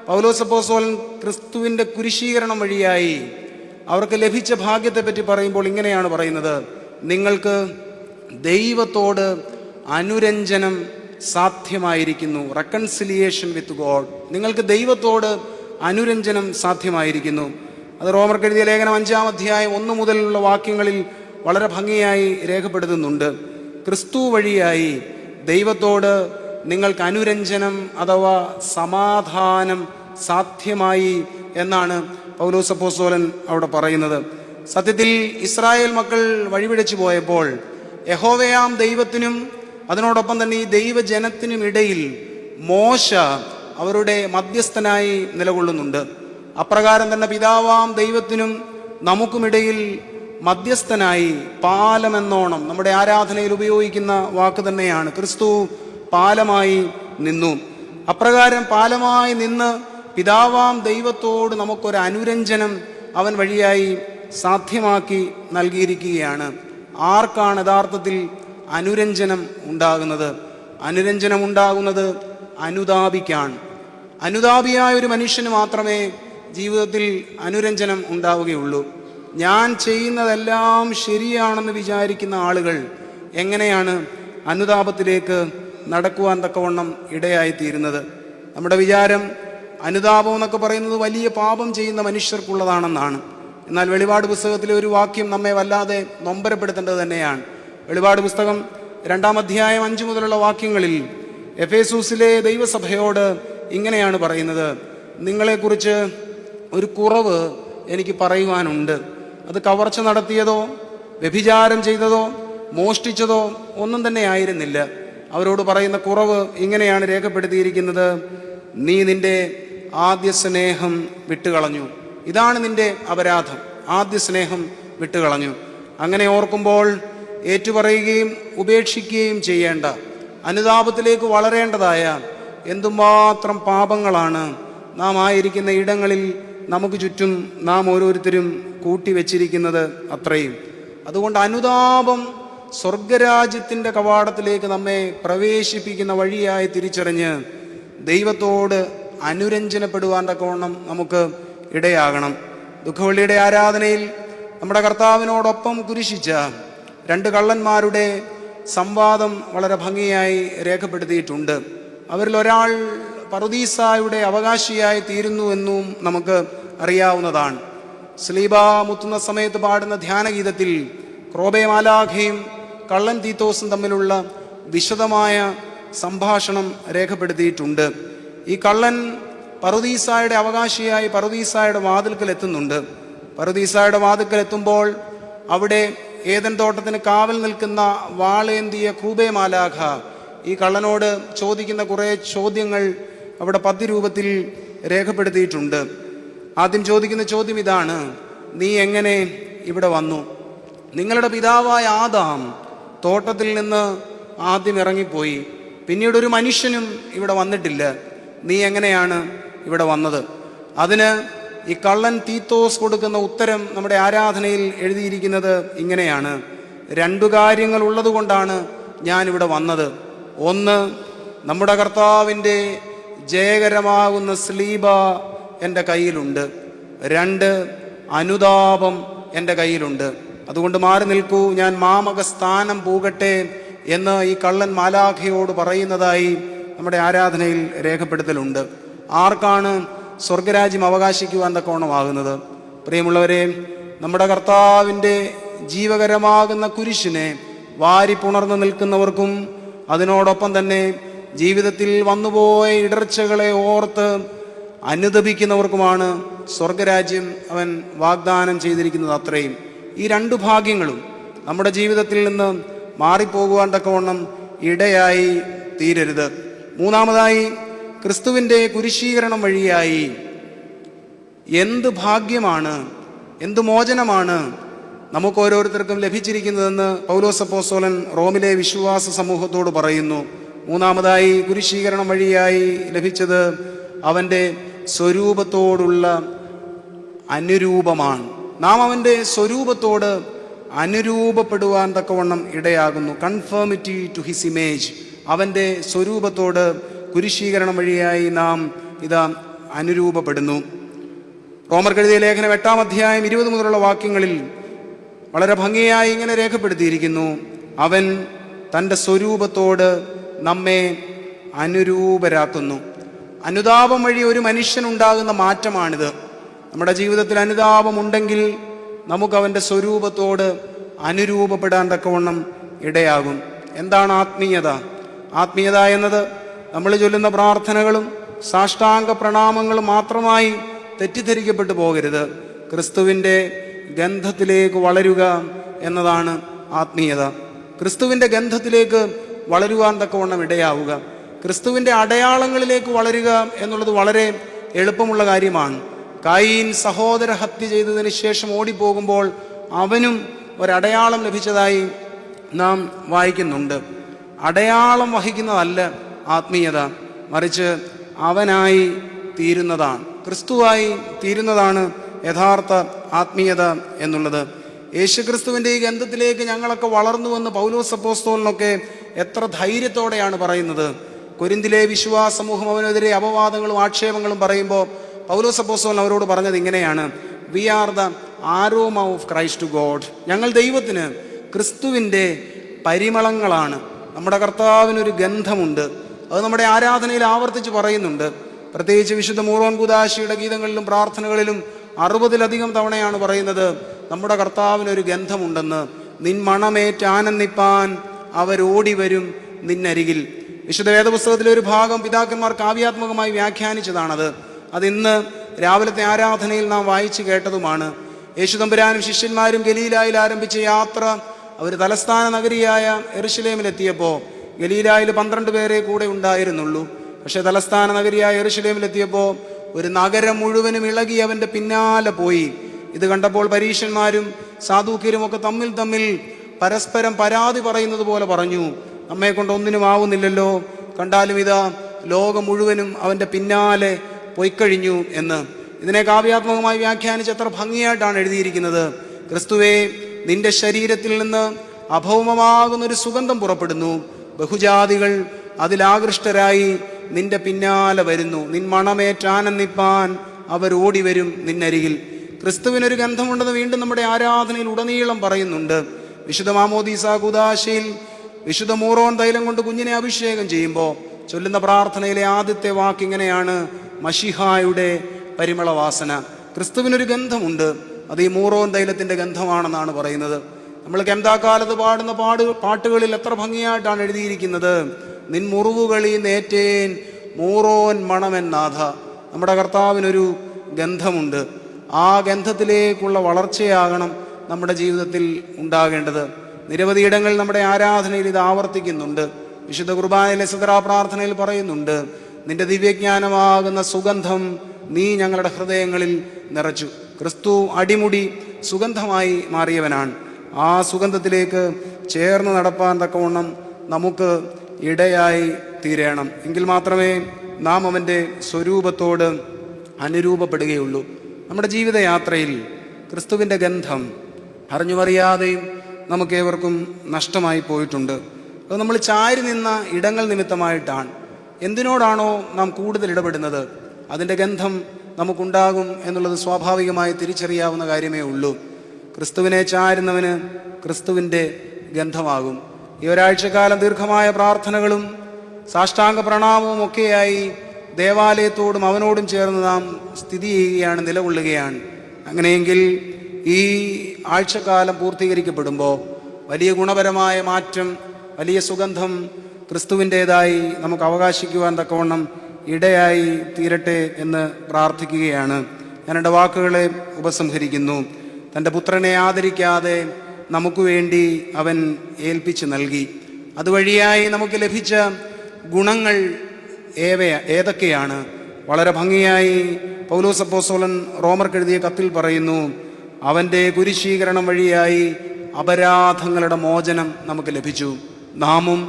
പൗലോസ് അപ്പോസ്തലൻ ക്രിസ്തുവിൻ്റെ കുരിശീകരണം വഴിയായി അവർക്ക് ലഭിച്ച ഭാഗ്യത്തെപ്പറ്റി പറയുമ്പോൾ ഇങ്ങനെയാണ് പറയുന്നത്: നിങ്ങൾക്ക് ദൈവത്തോട് അനുരഞ്ജനം സാധ്യമായിരിക്കുന്നു. Reconciliation with God. നിങ്ങൾക്ക് ദൈവത്തോട് അനുരഞ്ജനം സാധ്യമായിരിക്കുന്നു. അത് റോമർക്ക് എഴുതിയ ലേഖനം 5-ാം അധ്യായം 1 മുതലുള്ള വാക്യങ്ങളിൽ വളരെ ഭംഗിയായി രേഖപ്പെടുത്തുന്നുണ്ട്. ക്രിസ്തു വഴിയായി ദൈവത്തോട് നിങ്ങൾക്ക് അനുരഞ്ജനം അഥവാ സമാധാനം സാധ്യമായി എന്നാണ് പൗലോസ് അപ്പോസ്തലൻ അവിടെ പറയുന്നത്. സത്യത്തിൽ ഇസ്രായേൽ മക്കൾ വഴിപിഴച്ചു പോയപ്പോൾ യഹോവയാം ദൈവത്തിനും അതിനോടൊപ്പം തന്നെ ഈ ദൈവജനത്തിനും ഇടയിൽ മോശ അവരുടെ മധ്യസ്ഥനായി നിലകൊള്ളുന്നുണ്ട്. അപ്രകാരം തന്നെ പിതാവാം ദൈവത്തിനും നമുക്കുമിടയിൽ മധ്യസ്ഥനായി പാലമെന്നോണം, നമ്മുടെ ആരാധനയിൽ ഉപയോഗിക്കുന്ന വാക്ക് തന്നെയാണ്, ക്രിസ്തു പാലമായി നിന്നു. അപ്രകാരം പാലമായി നിന്ന് പിതാവാം ദൈവത്തോട് നമുക്കൊരു അനുരഞ്ജനം അവൻ വഴിയായി സാധ്യമാക്കി നൽകിയിരിക്കുകയാണ്. ആർക്കാണ് യഥാർത്ഥത്തിൽ അനുരഞ്ജനം ഉണ്ടാകുന്നത്? അനുരഞ്ജനം ഉണ്ടാകുന്നത് അനുതാപിക്കാണ്. അനുതാപിയായ ഒരു മനുഷ്യന് മാത്രമേ ജീവിതത്തിൽ അനുരഞ്ജനം ഉണ്ടാവുകയുള്ളൂ. ഞാൻ ചെയ്യുന്നതെല്ലാം ശരിയാണെന്ന് വിചാരിക്കുന്ന ആളുകൾ എങ്ങനെയാണ് അനുതാപത്തിലേക്ക് നടക്കുവാൻ തക്കവണ്ണം ഇടയായിത്തീരുന്നത്? നമ്മുടെ വിചാരം അനുതാപം എന്നൊക്കെ പറയുന്നത് വലിയ പാപം ചെയ്യുന്ന മനുഷ്യർക്കുള്ളതാണെന്നാണ്. എന്നാൽ വെളിപാട് പുസ്തകത്തിലെ ഒരു വാക്യം നമ്മെ വല്ലാതെ നൊമ്പരപ്പെടുത്തേണ്ടത് തന്നെയാണ്. വെളിപാട് പുസ്തകം 2-ാം അധ്യായം 5 മുതലുള്ള വാക്യങ്ങളിൽ എഫേസൂസിലെ ദൈവസഭയോട് ഇങ്ങനെയാണ് പറയുന്നത്: നിങ്ങളെക്കുറിച്ച് ഒരു കുറവ് എനിക്ക് പറയുവാനുണ്ട്. അത് കവർച്ച നടത്തിയതോ വ്യഭിചാരം ചെയ്തതോ മോഷ്ടിച്ചതോ ഒന്നും തന്നെ ആയിരുന്നില്ല. അവരോട് പറയുന്ന കുറവ് ഇങ്ങനെയാണ് രേഖപ്പെടുത്തിയിരിക്കുന്നത്: നീ നിന്റെ ആദ്യ സ്നേഹം വിട്ടുകളഞ്ഞു. ഇതാണ് നിന്റെ അപരാധം, ആദ്യ സ്നേഹം വിട്ടുകളഞ്ഞു. അങ്ങനെ ഓർക്കുമ്പോൾ ഏറ്റുപറയുകയും ഉപേക്ഷിക്കുകയും ചെയ്യേണ്ട, അനുതാപത്തിലേക്ക് വളരേണ്ടതായ എന്തുമാത്രം പാപങ്ങളാണ് നാം ആയിരിക്കുന്ന ഇടങ്ങളിൽ നമുക്ക് ചുറ്റും നാം ഓരോരുത്തരും കൂട്ടിവെച്ചിരിക്കുന്നത് അത്രയും. അതുകൊണ്ട് അനുതാപം സ്വർഗരാജ്യത്തിൻ്റെ കവാടത്തിലേക്ക് നമ്മെ പ്രവേശിപ്പിക്കുന്ന വഴിയായി തിരിച്ചറിഞ്ഞ് ദൈവത്തോട് അനുരഞ്ജനപ്പെടുവാൻ തക്കവണ്ണം നമുക്ക് ഇടയാകണം. ദുഃഖവെള്ളിയുടെ ആരാധനയിൽ നമ്മുടെ കർത്താവിനോടൊപ്പം കുരിശിച്ച 2 കള്ളന്മാരുടെ സംവാദം വളരെ ഭംഗിയായി രേഖപ്പെടുത്തിയിട്ടുണ്ട്. അവരിൽ ഒരാൾ പറുദീസായുടെ അവകാശിയായി തീരുന്നുവെന്നും നമുക്ക് അറിയാവുന്നതാണ്. സ്ലീബ മുത്തുന്ന സമയത്ത് പാടുന്ന ധ്യാനഗീതത്തിൽ ക്രോബെ മാലാഖയും കള്ളൻ തീത്തോസും തമ്മിലുള്ള വിശദമായ സംഭാഷണം രേഖപ്പെടുത്തിയിട്ടുണ്ട്. ഈ കള്ളൻ പറുദീസായുടെ അവകാശിയായി പറുദീസായുടെ വാതിൽക്കൽ എത്തുന്നുണ്ട്. പറുദീസായുടെ വാതിൽക്കൽ എത്തുമ്പോൾ അവിടെ ഏദൻ തോട്ടത്തിന് കാവൽ നിൽക്കുന്ന വാളേന്തിയ ക്രൂബെ മാലാഖ ഈ കള്ളനോട് ചോദിക്കുന്ന കുറേ ചോദ്യങ്ങൾ അവിടെ പദ്യരൂപത്തിൽ രേഖപ്പെടുത്തിയിട്ടുണ്ട്. ആദ്യം ചോദിക്കുന്ന ചോദ്യം ഇതാണ്: നീ എങ്ങനെ ഇവിടെ വന്നു? നിങ്ങളുടെ പിതാവായ ആദാം തോട്ടത്തിൽ നിന്ന് ആദ്യം ഇറങ്ങിപ്പോയി, പിന്നീട് ഒരു മനുഷ്യനും ഇവിടെ വന്നിട്ടില്ല. നീ എങ്ങനെയാണ് ഇവിടെ വന്നത്? അതിന് ഈ കള്ളൻ തീത്തോസ് കൊടുക്കുന്ന ഉത്തരം നമ്മുടെ ആരാധനയിൽ എഴുതിയിരിക്കുന്നത് ഇങ്ങനെയാണ്: 2 കാര്യങ്ങൾ ഉള്ളതുകൊണ്ടാണ് ഞാനിവിടെ വന്നത്. ഒന്ന്, നമ്മുടെ കർത്താവിൻ്റെ ജയകരമാകുന്ന സ്ലീബ എൻ്റെ കയ്യിലുണ്ട്. 2, അനുതാപം എൻ്റെ കയ്യിലുണ്ട്. അതുകൊണ്ട് മാറി നിൽക്കൂ, ഞാൻ മാമക സ്ഥാനം പോകട്ടെ എന്ന് ഈ കള്ളൻ മാലാഖയോട് പറയുന്നതായി നമ്മുടെ ആരാധനയിൽ രേഖപ്പെടുത്തലുണ്ട്. ആർക്കാണ് സ്വർഗരാജ്യം അവകാശിക്കുവാൻ തക്കവണ്ണമാകുന്നത്? പ്രിയമുള്ളവരെ, നമ്മുടെ കർത്താവിൻ്റെ ജീവകരമാകുന്ന കുരിശിനെ വാരിപ്പുണർന്ന് നിൽക്കുന്നവർക്കും അതിനോടൊപ്പം തന്നെ ജീവിതത്തിൽ വന്നുപോയ ഇടർച്ചകളെ ഓർത്ത് അനുതപിക്കുന്നവർക്കുമാണ് സ്വർഗരാജ്യം അവൻ വാഗ്ദാനം ചെയ്തിരിക്കുന്നത്. അത്രയും ഈ 2 ഭാഗ്യങ്ങളും നമ്മുടെ ജീവിതത്തിൽ നിന്ന് മാറിപ്പോകുവാൻ തക്കവണ്ണം ഇടയായി തീരരുത്. മൂന്നാമതായി, ക്രിസ്തുവിൻ്റെ കുരിശീകരണം വഴിയായി എന്ത് ഭാഗ്യമാണ്, എന്ത് മോചനമാണ് നമുക്ക് ഓരോരുത്തർക്കും ലഭിച്ചിരിക്കുന്നതെന്ന് പൗലോസ് അപ്പോസ്തലൻ റോമിലെ വിശ്വാസ സമൂഹത്തോട് പറയുന്നു. മൂന്നാമതായി, കുരിശീകരണം വഴിയായി ലഭിച്ചത് അവൻ്റെ സ്വരൂപത്തോടുള്ള അനുരൂപമാണ്. നാം അവൻ്റെ സ്വരൂപത്തോട് അനുരൂപപ്പെടുവാൻ തക്കവണ്ണം ഇടയാകുന്നു. Conformity to his image. അവൻ്റെ സ്വരൂപത്തോട് കുരിശീകരണം വഴിയായി നാം ഇതാ അനുരൂപപ്പെടുന്നു. റോമർക്ക് എഴുതിയ ലേഖനം 8-ാം അധ്യായം 20 മുതലുള്ള വാക്യങ്ങളിൽ വളരെ ഭംഗിയായി ഇങ്ങനെ രേഖപ്പെടുത്തിയിരിക്കുന്നു: അവൻ തൻ്റെ സ്വരൂപത്തോട് നമ്മെ അനുരൂപരാക്കുന്നു. അനുതാപം വഴി ഒരു മനുഷ്യനുണ്ടാകുന്ന മാറ്റമാണിത്. നമ്മുടെ ജീവിതത്തിൽ അനുതാപമുണ്ടെങ്കിൽ നമുക്ക് അവൻ്റെ സ്വരൂപത്തോട് അനുരൂപപ്പെടാൻ തക്കവണ്ണം ഇടയാകും. എന്താണ് ആത്മീയത? ആത്മീയത എന്നത് നമ്മൾ ചൊല്ലുന്ന പ്രാർത്ഥനകളും സാഷ്ടാംഗ പ്രണാമങ്ങളും മാത്രമായി തെറ്റിദ്ധരിക്കപ്പെട്ടു പോകരുത്. ക്രിസ്തുവിൻ്റെ ഗന്ധത്തിലേക്ക് വളരുക എന്നതാണ് ആത്മീയത. ക്രിസ്തുവിൻ്റെ ഗന്ധത്തിലേക്ക് വളരുവാൻ തക്കവണ്ണം ഇടയാവുക. ക്രിസ്തുവിൻ്റെ അടയാളങ്ങളിലേക്ക് വളരുക എന്നുള്ളത് വളരെ എളുപ്പമുള്ള കാര്യമാണ്. കയീൻ സഹോദര ഹത്യ ചെയ്തതിന് ശേഷം ഓടിപ്പോകുമ്പോൾ അവനും ഒരടയാളം ലഭിച്ചതായി നാം വായിക്കുന്നുണ്ട്. അടയാളം വഹിക്കുന്നതല്ല ആത്മീയത, മറിച്ച് അവനായി തീരുന്നതാണ്, ക്രിസ്തുവായി തീരുന്നതാണ് യഥാർത്ഥ ആത്മീയത എന്നുള്ളത്. യേശുക്രിസ്തുവിൻ്റെ ഈ ഗന്ധത്തിലേക്ക് ഞങ്ങളൊക്കെ വളർന്നുവെന്ന് പൗലോസ് അപ്പോസ്തലനൊക്കെ എത്ര ധൈര്യത്തോടെയാണ് പറയുന്നത്. കൊരിന്തിലെ വിശ്വാസ സമൂഹം അവനെതിരെ അപവാദങ്ങളും ആക്ഷേപങ്ങളും പറയുമ്പോൾ പൗലോസ് അപ്പോസ്തലൻ അവരോട് പറഞ്ഞത് ഇങ്ങനെയാണ്: we are the aroma of Christ to God. ഞങ്ങൾ ദൈവത്തിന് ക്രിസ്തുവിൻ്റെ പരിമളങ്ങളാണ്. നമ്മുടെ കർത്താവിനൊരു ഗന്ധമുണ്ട്. അത് നമ്മുടെ ആരാധനയിൽ ആവർത്തിച്ച് പറയുന്നുണ്ട്. പ്രത്യേകിച്ച് വിശുദ്ധ മൂറോൻ കൂദാശിയുടെ ഗീതങ്ങളിലും പ്രാർത്ഥനകളിലും 60-ലധികം തവണയാണ് പറയുന്നത് നമ്മുടെ കർത്താവിനൊരു ഗന്ധമുണ്ടെന്ന്. നിൻ മണമേറ്റ് ആനന്ദിപ്പാൻ അവരോടി വരും നിന്നരികിൽ. വിശുദ്ധ വേദപുസ്തകത്തിലെ ഒരു ഭാഗം പിതാക്കന്മാർ കാവ്യാത്മകമായി വ്യാഖ്യാനിച്ചതാണത്. അതിന്ന് രാവിലത്തെ ആരാധനയിൽ നാം വായിച്ചു കേട്ടതുമാണ്. യേശുതമ്പുരാനും ശിഷ്യന്മാരും ഗലീലായിൽ ആരംഭിച്ച യാത്ര അവർ തലസ്ഥാന നഗരിയായ യെരുശലേമിലെത്തിയപ്പോൾ ഗലീലായിൽ 12 പേരെ കൂടെ ഉണ്ടായിരുന്നുള്ളൂ. പക്ഷേ തലസ്ഥാന നഗരിയായ യെരുശലേമിലെത്തിയപ്പോൾ ഒരു നഗരം മുഴുവനും ഇളകി അവൻ്റെ പിന്നാലെ പോയി. ഇത് കണ്ടപ്പോൾ പരീശന്മാരും സാദൂക്യരും ഒക്കെ തമ്മിൽ പരസ്പരം പരാതി പറയുന്നത് പോലെ പറഞ്ഞു: നമ്മെ കൊണ്ട് ഒന്നിനും ആവുന്നില്ലല്ലോ, കണ്ടാലും ഇതാ ലോകം മുഴുവനും അവൻ്റെ പിന്നാലെ പോയിക്കഴിഞ്ഞു എന്ന്. ഇതിനെ കാവ്യാത്മകമായി വ്യാഖ്യാനിച്ച് എത്ര ഭംഗിയായിട്ടാണ് എഴുതിയിരിക്കുന്നത്. ക്രിസ്തുവേ, നിന്റെ ശരീരത്തിൽ നിന്ന് അഭൗമമാകുന്നൊരു സുഗന്ധം പുറപ്പെടുന്നു. ബഹുജാതികൾ അതിലാകൃഷ്ടരായി നിന്റെ പിന്നാലെ വരുന്നു. നിൻ മണമേറ്റാനന്ദിപ്പാൻ അവരോടി വരും നിന്നരികിൽ. ക്രിസ്തുവിനൊരു ഗന്ധമുണ്ടെന്ന് വീണ്ടും നമ്മുടെ ആരാധനയിൽ ഉടനീളം പറയുന്നുണ്ട്. വിശുദ്ധ മാമോദീസ കൂദാശയിൽ വിശുദ്ധ മൂറോൻ തൈലം കൊണ്ട് കുഞ്ഞിനെ അഭിഷേകം ചെയ്യുമ്പോൾ ചൊല്ലുന്ന പ്രാർത്ഥനയിലെ ആദ്യത്തെ വാക്ക് ഇങ്ങനെയാണ്: മശിഹായുടെ പരിമളവാസന. ക്രിസ്തുവിനൊരു ഗന്ധമുണ്ട്. അത് ഈ മൂറോൻ തൈലത്തിൻ്റെ ഗന്ധമാണെന്നാണ് പറയുന്നത്. നമ്മൾ കെന്താക്കാലത്ത് പാടുന്ന പാട്ടുകളിൽ എത്ര ഭംഗിയായിട്ടാണ് എഴുതിയിരിക്കുന്നത്: നിൻ മുറിവുകളി നേറ്റേൻ മൂറോൻ മണമെന്നാഥ. നമ്മുടെ കർത്താവിനൊരു ഗന്ധമുണ്ട്. ആ ഗന്ധത്തിലേക്കുള്ള വളർച്ചയാകണം നമ്മുടെ ജീവിതത്തിൽ ഉണ്ടാകേണ്ടത്. നിരവധി ഇടങ്ങളിൽ നമ്മുടെ ആരാധനയിൽ ഇത് ആവർത്തിക്കുന്നുണ്ട്. വിശുദ്ധ കുർബാനയിലെ സദറാ പ്രാർത്ഥനയിൽ പറയുന്നുണ്ട്: നിന്റെ ദിവ്യജ്ഞാനമാകുന്ന സുഗന്ധം നീ ഞങ്ങളുടെ ഹൃദയങ്ങളിൽ നിറച്ചു. ക്രിസ്തു അടിമുടി സുഗന്ധമായി മാറിയവനാണ്. ആ സുഗന്ധത്തിലേക്ക് ചേർന്ന് നടപ്പാൻ തക്കവണ്ണം നമുക്ക് ഇടയായി തീരണം. എങ്കിൽ മാത്രമേ നാം അവൻ്റെ സ്വരൂപത്തോട് അനുരൂപപ്പെടുകയുള്ളൂ. നമ്മുടെ ജീവിതയാത്രയിൽ ക്രിസ്തുവിൻ്റെ ഗന്ധം അറിഞ്ഞുമറിയാതെയും നമുക്കേവർക്കും നഷ്ടമായി പോയിട്ടുണ്ട്. അത് നമ്മൾ ചാരി നിന്ന ഇടങ്ങൾ നിമിത്തമായിട്ടാണ്. എന്തിനോടാണോ നാം കൂടുതൽ ഇടപെടുന്നത് അതിൻ്റെ ഗന്ധം നമുക്കുണ്ടാകും എന്നുള്ളത് സ്വാഭാവികമായി തിരിച്ചറിയാവുന്ന കാര്യമേ ഉള്ളൂ. ക്രിസ്തുവിനെ ചാരുന്നവന് ക്രിസ്തുവിൻ്റെ ഗന്ധമാകും. ഈ ഒരാഴ്ചക്കാലം ദീർഘമായ പ്രാർത്ഥനകളും സാഷ്ടാംഗ പ്രണാമവും ഒക്കെയായി ദേവാലയത്തോടും അവനോടും ചേർന്ന് നാം സ്ഥിതി ചെയ്യുകയാണ്, നിലകൊള്ളുകയാണ്. അങ്ങനെയെങ്കിൽ ഈ ആഴ്ചക്കാലം പൂർത്തീകരിക്കപ്പെടുമ്പോൾ വലിയ ഗുണപരമായ മാറ്റം, വലിയ സുഗന്ധം ക്രിസ്തുവിൻ്റേതായി നമുക്ക് അവകാശിക്കുവാൻ തക്കവണ്ണം ഇടയായി തീരട്ടെ എന്ന് പ്രാർത്ഥിക്കുകയാണ്. ഞാൻ എൻ്റെ വാക്കുകളെ ഉപസംഹരിക്കുന്നു. തൻ്റെ പുത്രനെ ആദരിക്കാതെ നമുക്ക് വേണ്ടി അവൻ ഏൽപ്പിച്ച് നൽകി. അതുവഴിയായി നമുക്ക് ലഭിച്ച ഗുണങ്ങൾ ഏതൊക്കെയാണ്? വളരെ ഭംഗിയായി പൗലോസ് അപ്പോസ്തലൻ റോമർക്ക് എഴുതിയ കത്തിൽ പറയുന്നു: അവൻ്റെ കുരിശീകരണം വഴിയായി അപരാധങ്ങളുടെ മോചനം നമുക്ക് ലഭിച്ചു. നാമും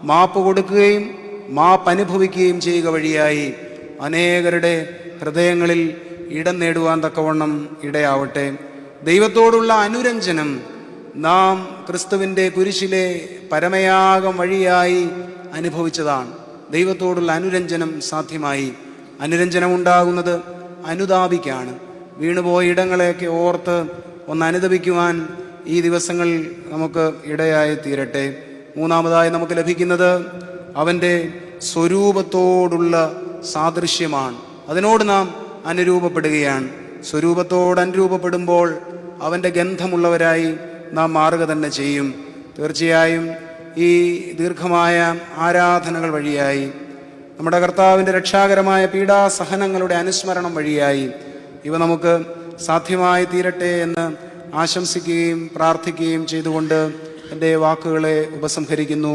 മാപ്പ് കൊടുക്കുകയും മാപ്പ് അനുഭവിക്കുകയും ചെയ്യുക വഴിയായി അനേകരുടെ ഹൃദയങ്ങളിൽ ഇടം നേടുവാൻ തക്കവണ്ണം ഇടയാവട്ടെ. ദൈവത്തോടുള്ള അനുരഞ്ജനം നാം ക്രിസ്തുവിൻ്റെ കുരിശിലെ പരമയാഗം വഴിയായി അനുഭവിച്ചതാണ്. ദൈവത്തോടുള്ള അനുരഞ്ജനം സാധ്യമായി. അനുരഞ്ജനം ഉണ്ടാകുന്നത് അനുതാപിക്കാണ്. വീണുപോയ ഇടങ്ങളെയൊക്കെ ഓർത്ത് ഒന്ന് അനുതപിക്കുവാൻ ഈ ദിവസങ്ങൾ നമുക്ക് ഇടയായി തീരട്ടെ. മൂന്നാമതായി നമുക്ക് ലഭിക്കുന്നത് അവൻ്റെ സ്വരൂപത്തോടുള്ള സാദൃശ്യമാണ്. അതിനോട് നാം അനുരൂപപ്പെടുകയാണ്. സ്വരൂപത്തോട് അനുരൂപപ്പെടുമ്പോൾ അവൻ്റെ ഗന്ധമുള്ളവരായി നാം മാറുക തന്നെ ചെയ്യും. തീർച്ചയായും ഈ ദീർഘമായ ആരാധനകൾ വഴിയായി, നമ്മുടെ കർത്താവിൻ്റെ രക്ഷാകരമായ പീഡാസഹനങ്ങളുടെ അനുസ്മരണം വഴിയായി ഇവ നമുക്ക് സാധ്യമായി തീരട്ടെ എന്ന് ആശംസിക്കുകയും പ്രാർത്ഥിക്കുകയും ചെയ്തുകൊണ്ട് എൻ്റെ വാക്കുകളെ ഉപസംഹരിക്കുന്നു.